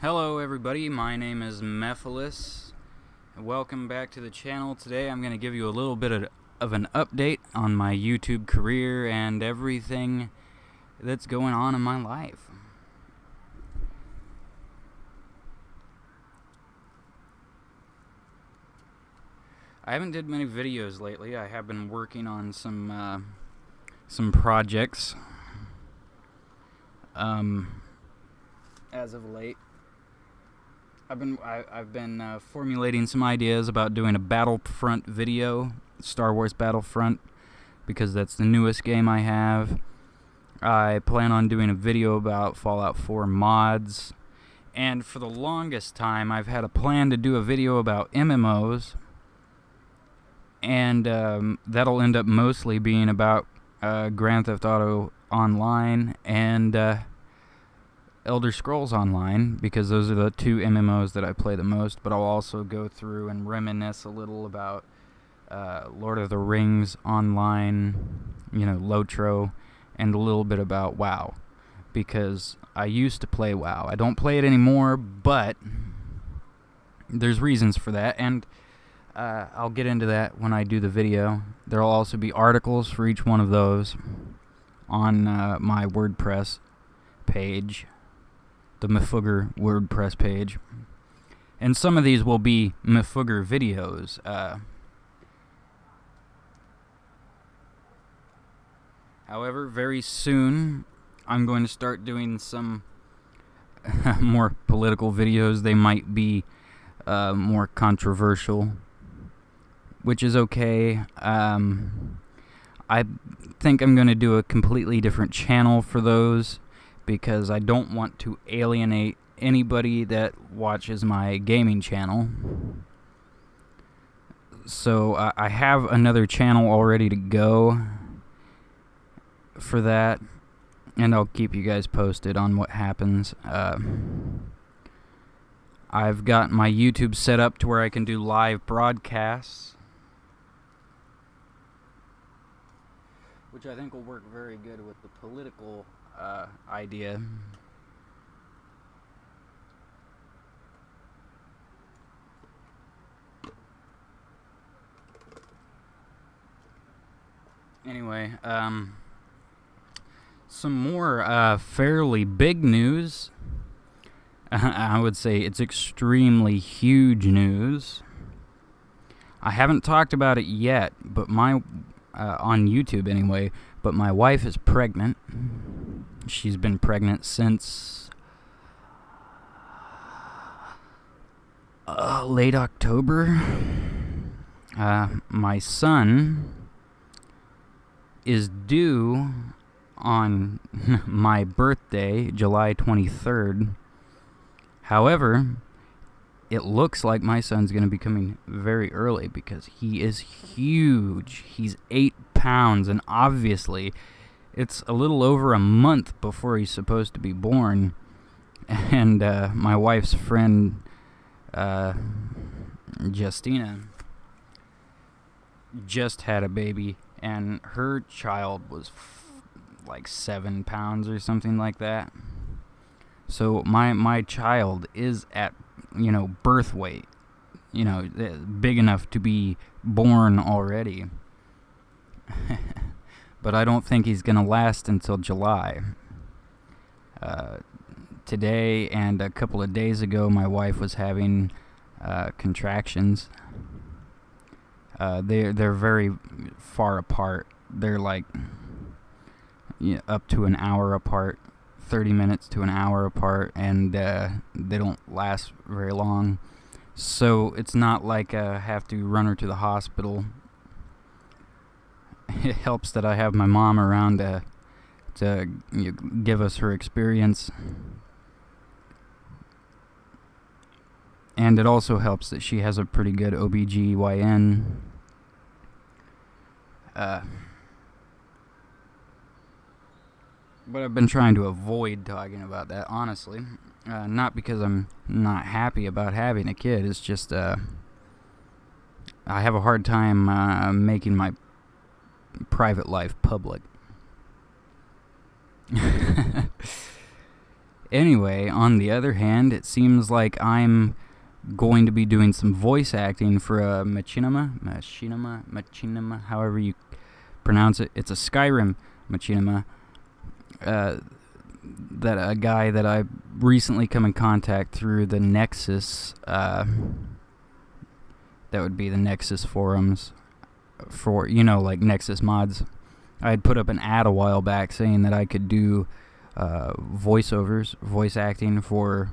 Hello everybody, my name is Mephilis. Welcome back to the channel. Today I'm going to give you a little bit of an update on my YouTube career and everything that's going on in my life. I haven't did many videos lately. I have been working on some projects as of late. I've been formulating some ideas about doing a Battlefront video, Star Wars Battlefront, because that's the newest game I have. I plan on doing a video about Fallout 4 mods, and for the longest time I've had a plan to do a video about MMOs, and that'll end up mostly being about Grand Theft Auto Online and Elder Scrolls Online, because those are the two MMOs that I play the most. But I'll also go through and reminisce a little about Lord of the Rings Online, Lotro, and a little bit about WoW, because I used to play WoW. I don't play it anymore, but there's reasons for that, and I'll get into that when I do the video. There'll also be articles for each one of those on my WordPress page, the Mifugger WordPress page, and some of these will be Mifugger videos. However, very soon I'm going to start doing some more political videos. They might be more controversial, which is okay. I think I'm going to do a completely different channel for those, because I don't want to alienate anybody that watches my gaming channel. So I have another channel all ready to go for that, and I'll keep you guys posted on what happens. I've got my YouTube set up to where I can do live broadcasts, which I think will work very good with the political idea. Anyway, some more fairly big news. I would say it's extremely huge news. I haven't talked about it yet, but on YouTube anyway, but my wife is pregnant. She's been pregnant since late October. My son is due on my birthday, July 23rd. However, it looks like my son's going to be coming very early, because he is huge. He's 8 pounds, and obviously it's a little over a month before he's supposed to be born. And my wife's friend, Justina, just had a baby, and her child was like 7 pounds or something like that. So my child is at birth weight, big enough to be born already. But I don't think he's gonna last until July. Today and a couple of days ago, my wife was having contractions. They're very far apart. They're like up to an hour apart, 30 minutes to an hour apart, and they don't last very long. So it's not like I have to run her to the hospital. It helps that I have my mom around to give us her experience. And it also helps that she has a pretty good OBGYN. But I've been trying to avoid talking about that, honestly. Not because I'm not happy about having a kid. It's just I have a hard time making my private life public. Anyway, on the other hand, it seems like I'm going to be doing some voice acting for a machinima, however you pronounce it. It's a Skyrim machinima. That a guy that I recently come in contact through the Nexus, that would be the Nexus forums for, like Nexus mods. I had put up an ad a while back saying that I could do voiceovers, voice acting for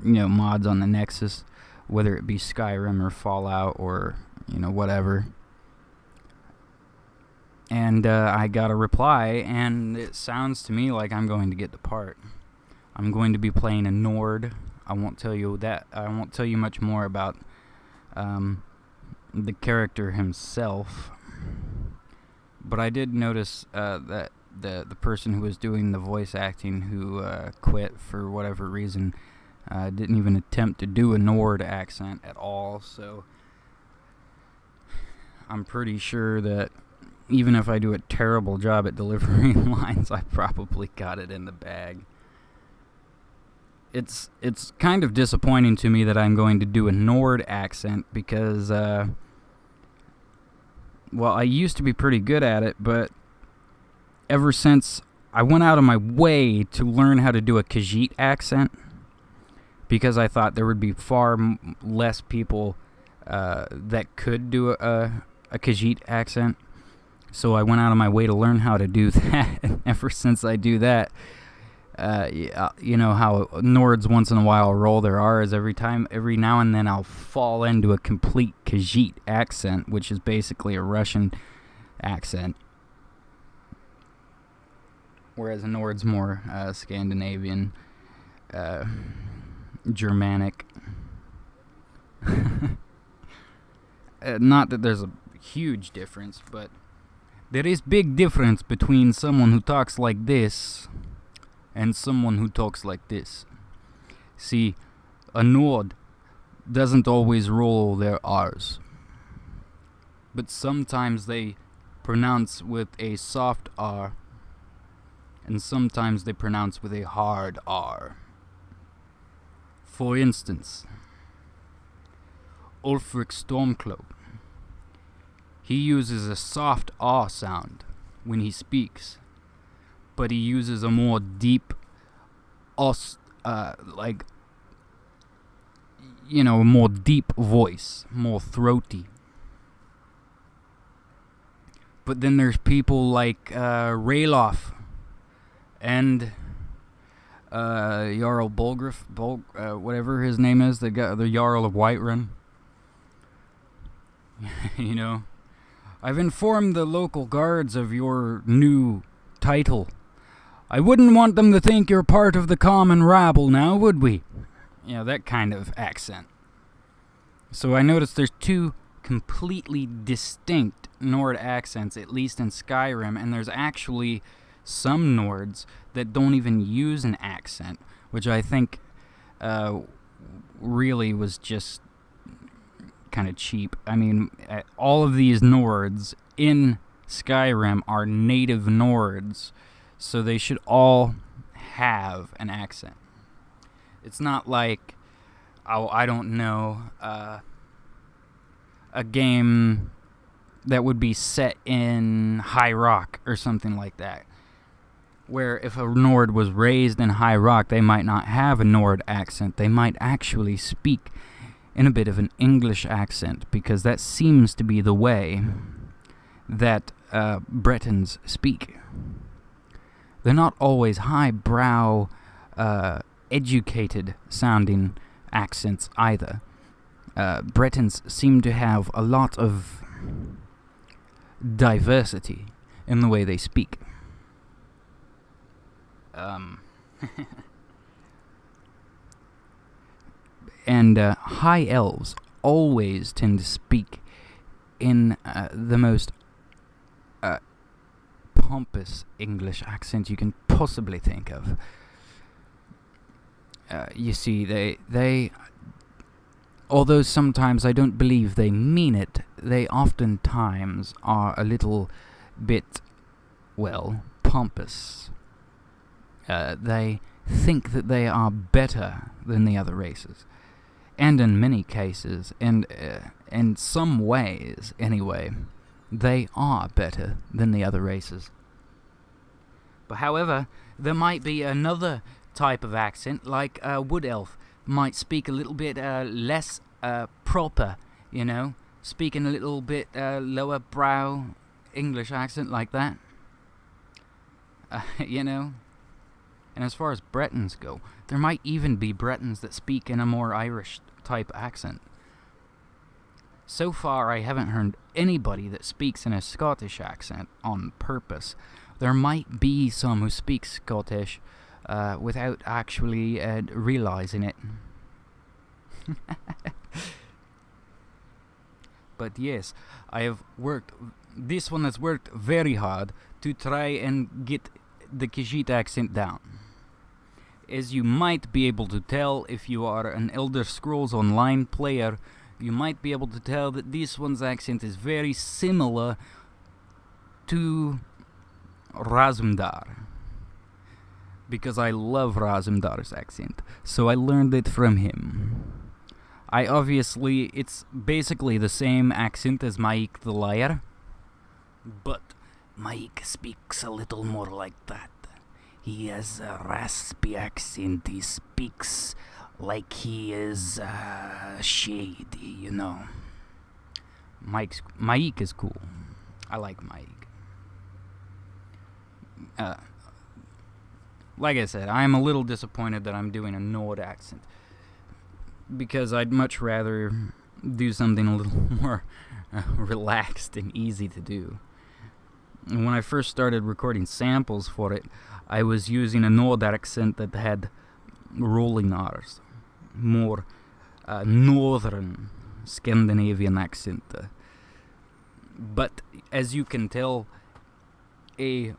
mods on the Nexus, whether it be Skyrim or Fallout or whatever. And I got a reply, and it sounds to me like I'm going to get the part. I'm going to be playing a Nord. I won't tell you that. I won't tell you much more about the character himself. But I did notice that the person who was doing the voice acting, who quit for whatever reason, didn't even attempt to do a Nord accent at all. So I'm pretty sure that even if I do a terrible job at delivering lines, I probably got it in the bag. It's kind of disappointing to me that I'm going to do a Nord accent because, I used to be pretty good at it, but ever since I went out of my way to learn how to do a Khajiit accent, because I thought there would be far less people that could do a Khajiit accent. So I went out of my way to learn how to do that, and ever since I do that, you know how Nords once in a while roll their R's every now and then I'll fall into a complete Khajiit accent, which is basically a Russian accent. Whereas a Nord's more Scandinavian, Germanic. Not that there's a huge difference, but there is big difference between someone who talks like this and someone who talks like this. See, a Nord doesn't always roll their R's, but sometimes they pronounce with a soft R, and sometimes they pronounce with a hard R. For instance, Ulfric Stormcloak. He uses a soft R sound when he speaks, but he uses a more deep, more deep voice, more throaty. But then there's people like Ralof and Jarl Bolgraf, whatever his name is, the Jarl of Whiterun. I've informed the local guards of your new title. I wouldn't want them to think you're part of the common rabble now, would we? That kind of accent. So I noticed there's two completely distinct Nord accents, at least in Skyrim, and there's actually some Nords that don't even use an accent, which I think really was just kind of cheap. I mean, all of these Nords in Skyrim are native Nords, so they should all have an accent. It's not like, I don't know, a game that would be set in High Rock or something like that, where if a Nord was raised in High Rock, they might not have a Nord accent. They might actually speak in a bit of an English accent, because that seems to be the way that Bretons speak. They're not always highbrow, educated sounding accents either. Bretons seem to have a lot of diversity in the way they speak. And high elves always tend to speak in the most pompous English accent you can possibly think of. You see, they although sometimes I don't believe they mean it, they oftentimes are a little bit, pompous. They think that they are better than the other races. And in many cases, and in some ways anyway, they are better than the other races. But however, there might be another type of accent, like a wood elf might speak a little bit less proper, speaking a little bit lower brow English accent like that. And as far as Bretons go, there might even be Bretons that speak in a more Irish type accent. So far, I haven't heard anybody that speaks in a Scottish accent on purpose. There might be some who speak Scottish without actually realizing it. But yes, this one has worked very hard to try and get the Khajiit accent down. As you might be able to tell if you are an Elder Scrolls Online player, you might be able to tell that this one's accent is very similar to Razumdar. Because I love Razumdar's accent, so I learned it from him. It's basically the same accent as Maik the Liar, but Maik speaks a little more like that. He has a raspy accent. He speaks like he is shady, Maik is cool. I like Maik. Like I said, I'm a little disappointed that I'm doing a Nord accent, because I'd much rather do something a little more relaxed and easy to do. And when I first started recording samples for it, I was using a Nord accent that had rolling R's, more northern Scandinavian accent. But as you can tell, a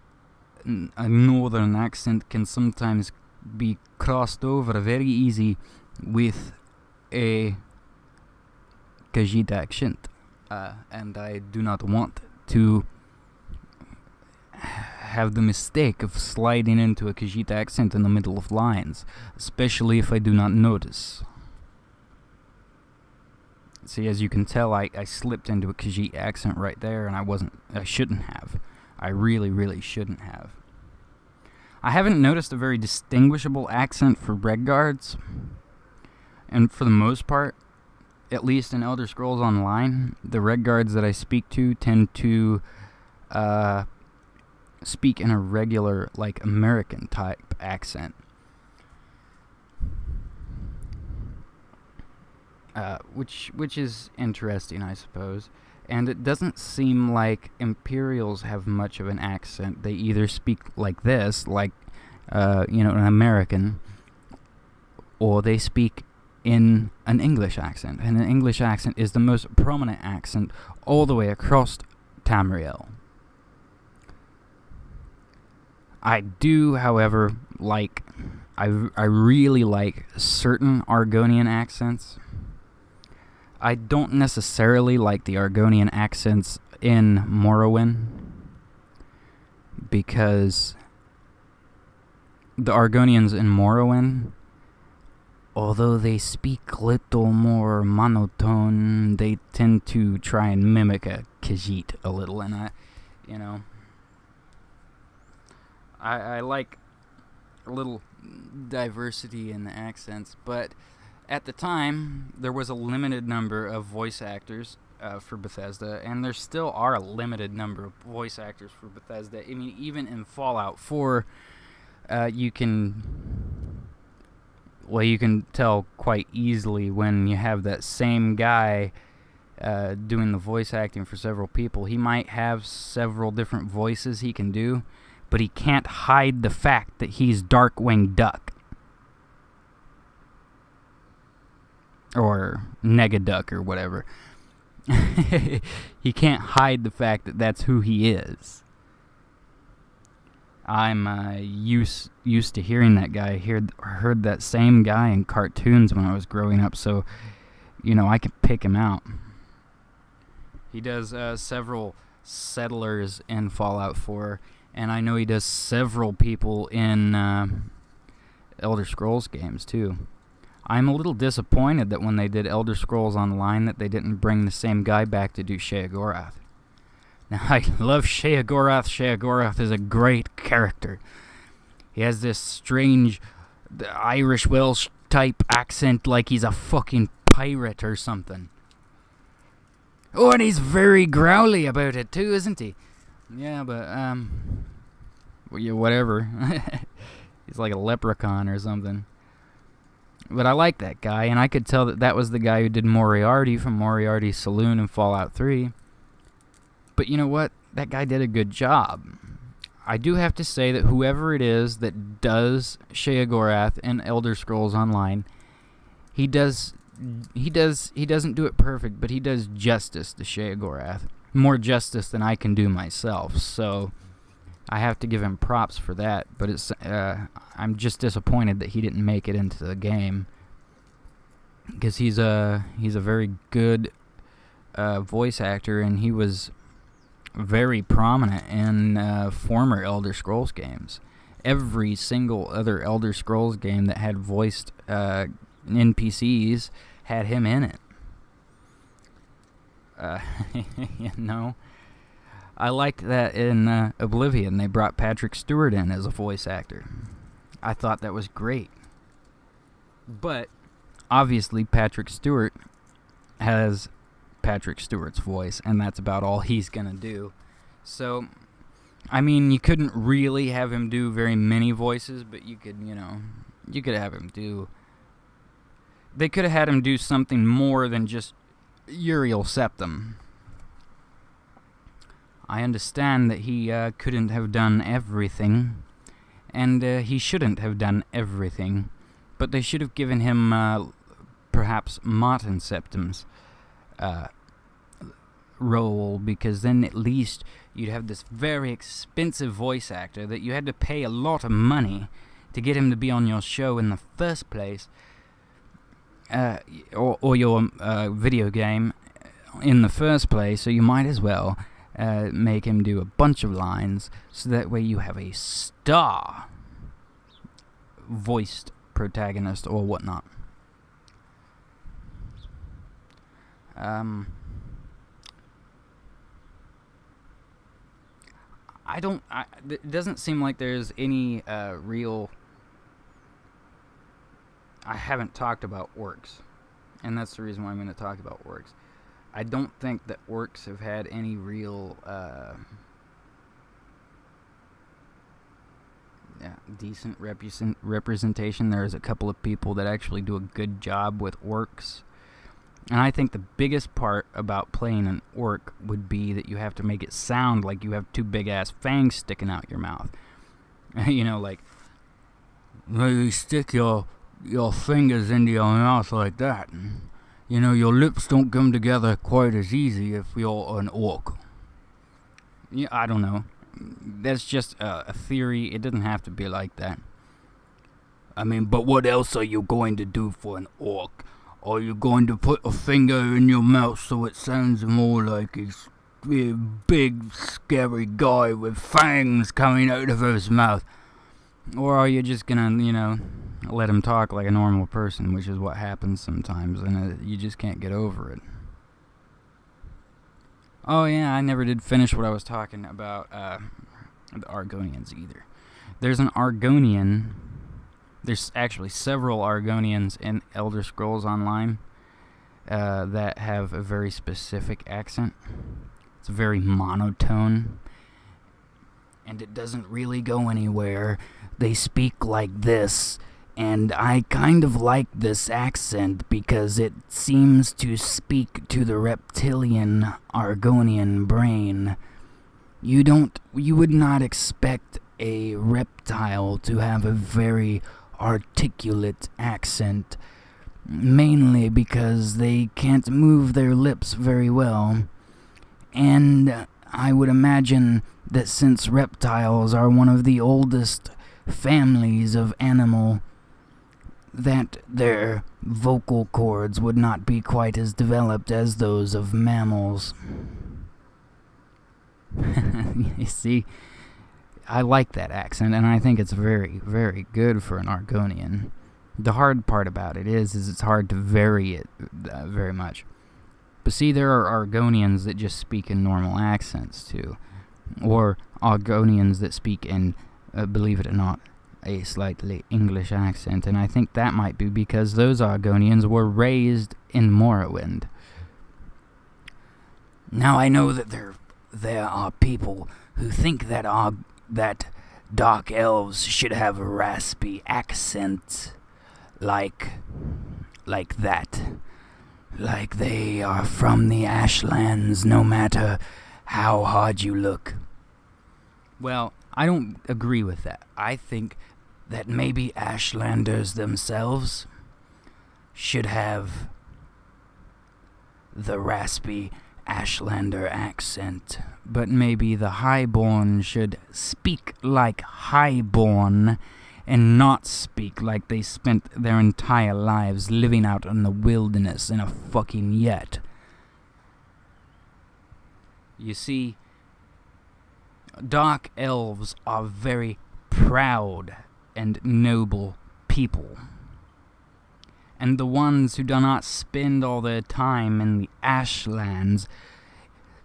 northern accent can sometimes be crossed over very easy with a Khajiit accent, and I do not want to have the mistake of sliding into a Khajiit accent in the middle of lines, especially if I do not notice. See, as you can tell, I slipped into a Khajiit accent right there, and I shouldn't have. I really, really shouldn't have. I haven't noticed a very distinguishable accent for Red Guards, and for the most part, at least in Elder Scrolls Online, the Red Guards that I speak to tend to speak in a regular, like, American type accent. Which is interesting, I suppose. And it doesn't seem like Imperials have much of an accent. They either speak like this, like, an American, or they speak in an English accent. And an English accent is the most prominent accent all the way across Tamriel. I do, however, I really like certain Argonian accents. I don't necessarily like the Argonian accents in Morrowind, because the Argonians in Morrowind, although they speak a little more monotone, they tend to try and mimic a Khajiit a little, and I like a little diversity in the accents, but at the time, there was a limited number of voice actors for Bethesda, and there still are a limited number of voice actors for Bethesda. I mean, even in Fallout 4, you can tell quite easily when you have that same guy doing the voice acting for several people. He might have several different voices he can do, but he can't hide the fact that he's Darkwing Duck. Or Negaduck or whatever. He can't hide the fact that that's who he is. I'm used to hearing that guy. Heard that same guy in cartoons when I was growing up, so I can pick him out. He does several settlers in Fallout 4, And I know he does several people in Elder Scrolls games, too. I'm a little disappointed that when they did Elder Scrolls Online that they didn't bring the same guy back to do Sheogorath. Now, I love Sheogorath. Sheogorath is a great character. He has this strange Irish Welsh type accent like he's a fucking pirate or something. Oh, and he's very growly about it too, isn't he? Yeah, but, well, yeah, whatever. He's like a leprechaun or something. But I like that guy, and I could tell that that was the guy who did Moriarty from Moriarty's Saloon in Fallout 3. But you know what? That guy did a good job. I do have to say that whoever it is that does Sheogorath in Elder Scrolls Online, he doesn't do it perfect, but he does justice to Sheogorath. More justice than I can do myself, so I have to give him props for that, but it's I'm just disappointed that he didn't make it into the game, because he's a very good voice actor, and he was very prominent in former Elder Scrolls games. Every single other Elder Scrolls game that had voiced NPCs had him in it. You know, I liked that in Oblivion they brought Patrick Stewart in as a voice actor. I thought that was great. But obviously Patrick Stewart has Patrick Stewart's voice, and that's about all he's gonna do. So, I mean, you couldn't really have him do very many voices, but you could, you could have him do... They could have had him do something more than just Uriel Septim. I understand that he couldn't have done everything, and he shouldn't have done everything, but they should have given him perhaps Martin Septim's role, because then at least you'd have this very expensive voice actor that you had to pay a lot of money to get him to be on your show in the first place, or your video game in the first place, so you might as well make him do a bunch of lines, so that way you have a star voiced protagonist or whatnot. It doesn't seem like there's any real... I haven't talked about orcs, and that's the reason why I'm going to talk about orcs. I don't think that orcs have had any real decent representation. There's a couple of people that actually do a good job with orcs. And I think the biggest part about playing an orc would be that you have to make it sound like you have two big-ass fangs sticking out your mouth. Like, you stick your fingers into your mouth like that. Your lips don't come together quite as easy if you're an orc. Yeah, I don't know. That's just a theory. It doesn't have to be like that. I mean, but what else are you going to do for an orc? Are you going to put a finger in your mouth so it sounds more like he's a big, scary guy with fangs coming out of his mouth? Or are you just gonna, let him talk like a normal person, which is what happens sometimes, and you just can't get over it. Oh yeah, I never did finish what I was talking about the Argonians either. There's an Argonian... There's actually several Argonians in Elder Scrolls Online that have a very specific accent. It's very monotone, and it doesn't really go anywhere. They speak like this, and I kind of like this accent because it seems to speak to the reptilian Argonian brain. You would not expect a reptile to have a very articulate accent, mainly because they can't move their lips very well, and I would imagine that since reptiles are one of the oldest families of animal, that their vocal cords would not be quite as developed as those of mammals. You see, I like that accent, and I think it's very, very good for an Argonian. The hard part about it is it's hard to vary it very much. But see, there are Argonians that just speak in normal accents, too. Or Argonians that speak in, believe it or not, a slightly English accent. And I think that might be because those Argonians were raised in Morrowind. Now, I know that there are people who think that dark elves should have a raspy accent like that. Like they are from the Ashlands, no matter how hard you look. Well, I don't agree with that. I think that maybe Ashlanders themselves should have the raspy Ashlander accent, but maybe the Highborn should speak like Highborn and not speak like they spent their entire lives living out in the wilderness in a fucking yet. You see, dark elves are very proud and noble people. And the ones who do not spend all their time in the Ashlands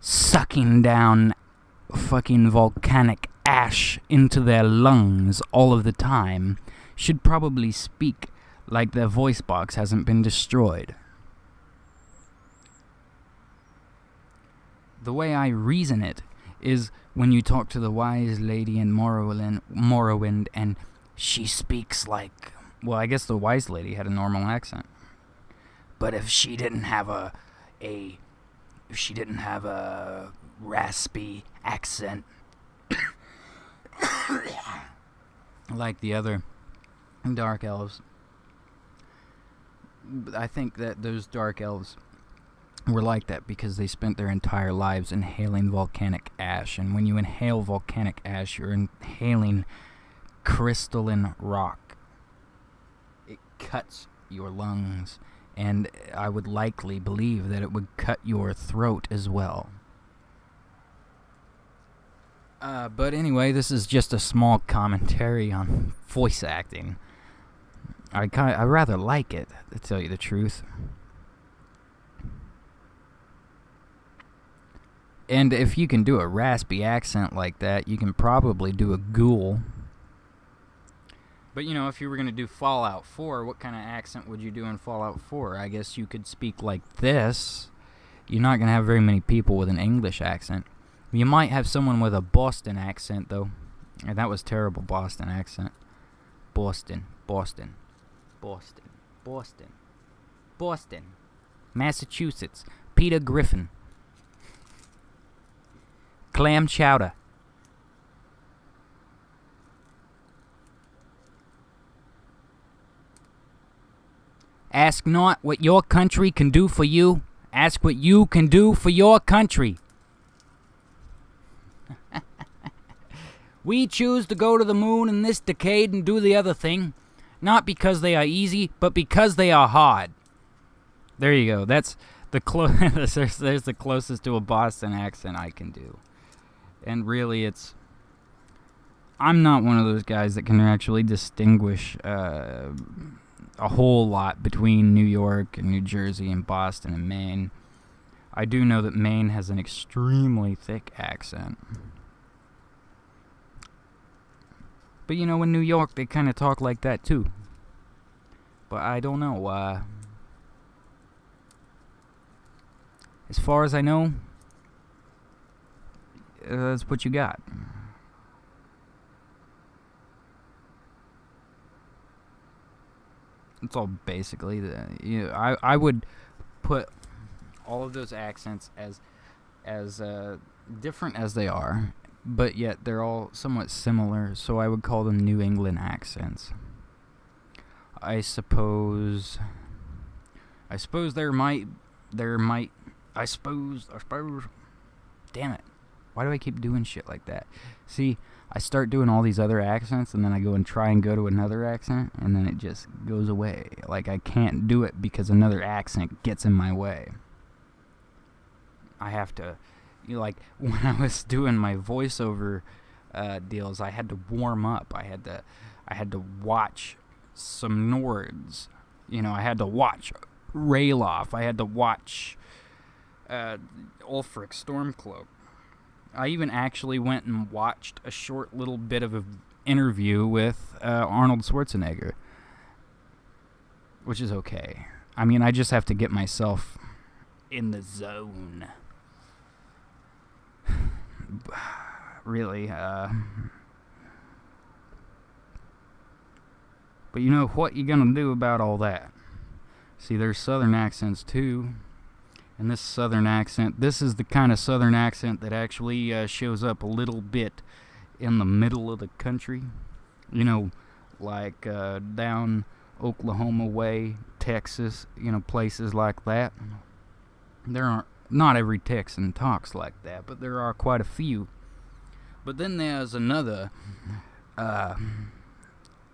sucking down fucking volcanic ash into their lungs all of the time should probably speak like their voice box hasn't been destroyed. The way I reason it is when you talk to the wise lady in Morrowind and she speaks like... Well, I guess the wise lady had a normal accent. But if she didn't have a raspy accent like the other dark elves, I think that those dark elves were like that because they spent their entire lives inhaling volcanic ash. And when you inhale volcanic ash, you're inhaling crystalline rock. It cuts your lungs, and I would likely believe that it would cut your throat as well. But anyway, this is just a small commentary on voice acting. I rather like it, to tell you the truth. And if you can do a raspy accent like that, you can probably do a ghoul. But, you know, if you were going to do Fallout 4, what kind of accent would you do in Fallout 4? I guess you could speak like this. You're not going to have very many people with an English accent. You might have someone with a Boston accent, though. And that was terrible, Boston accent. Boston. Massachusetts. Peter Griffin. Clam chowder. Ask not what your country can do for you. Ask what you can do for your country. We choose to go to the moon in this decade and do the other thing, not because they are easy, but because they are hard. There you go. That's the there's the closest to a Boston accent I can do. And really, I'm not one of those guys that can actually distinguish a whole lot between New York and New Jersey and Boston and Maine. I do know that Maine has an extremely thick accent. But you know, in New York, they kind of talk like that too. But I don't know. As far as I know, that's what you got. It's all basically I would put all of those accents as different as they are, but yet they're all somewhat similar, so I would call them New England accents. I suppose damn it. Why do I keep doing shit like that? See, I start doing all these other accents, and then I go and try and go to another accent, and then it just goes away. Like, I can't do it because another accent gets in my way. I have to, like, when I was doing my voiceover deals. I had to warm up. I had to watch some Nords. You know, I had to watch Rayloff. I had to watch Ulfric Stormcloak. I even actually went and watched a short little bit of an interview with Arnold Schwarzenegger, which is okay. I mean, I just have to get myself in the zone. Really, but you know what you gonna do about all that? See, there's southern accents too. And this southern accent, this is the kind of southern accent that actually shows up a little bit in the middle of the country. You know, like down Oklahoma way, Texas, you know, places like that. There aren't, not every Texan talks like that, but there are quite a few. But then there's another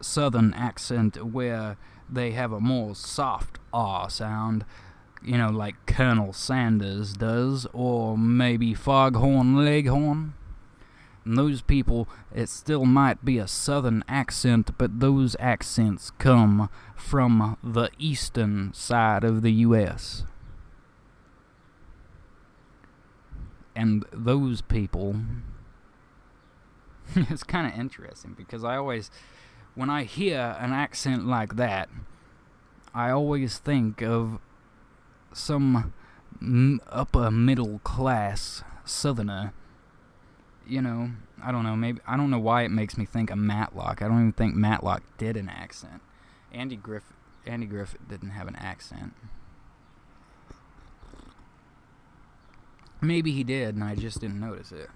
southern accent where they have a more soft R sound, you know, like Colonel Sanders does, or maybe Foghorn Leghorn. And those people, it still might be a southern accent, but those accents come from the eastern side of the U.S. And those people, it's kind of interesting, because I always, when I hear an accent like that, I always think of some upper middle class southerner. You know, I don't know, maybe, I don't know why it makes me think of Matlock. I don't even think Matlock did an accent. Andy Griffith didn't have an accent. Maybe he did, and I just didn't notice it.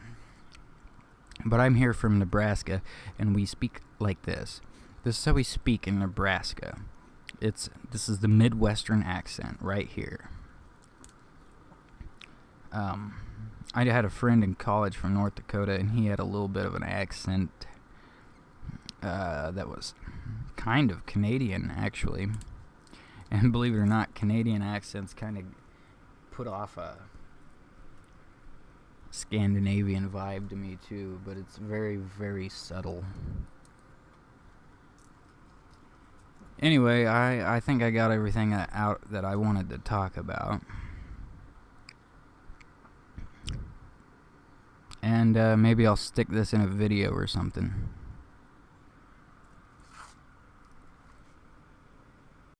But I'm here from Nebraska, and we speak like this. This is how we speak in Nebraska. This is the Midwestern accent right here. I had a friend in college from North Dakota, and he had a little bit of an accent that was kind of Canadian, actually. And believe it or not, Canadian accents kind of put off a Scandinavian vibe to me too, but it's very, very subtle. Anyway, I think I got everything out that I wanted to talk about. And maybe I'll stick this in a video or something.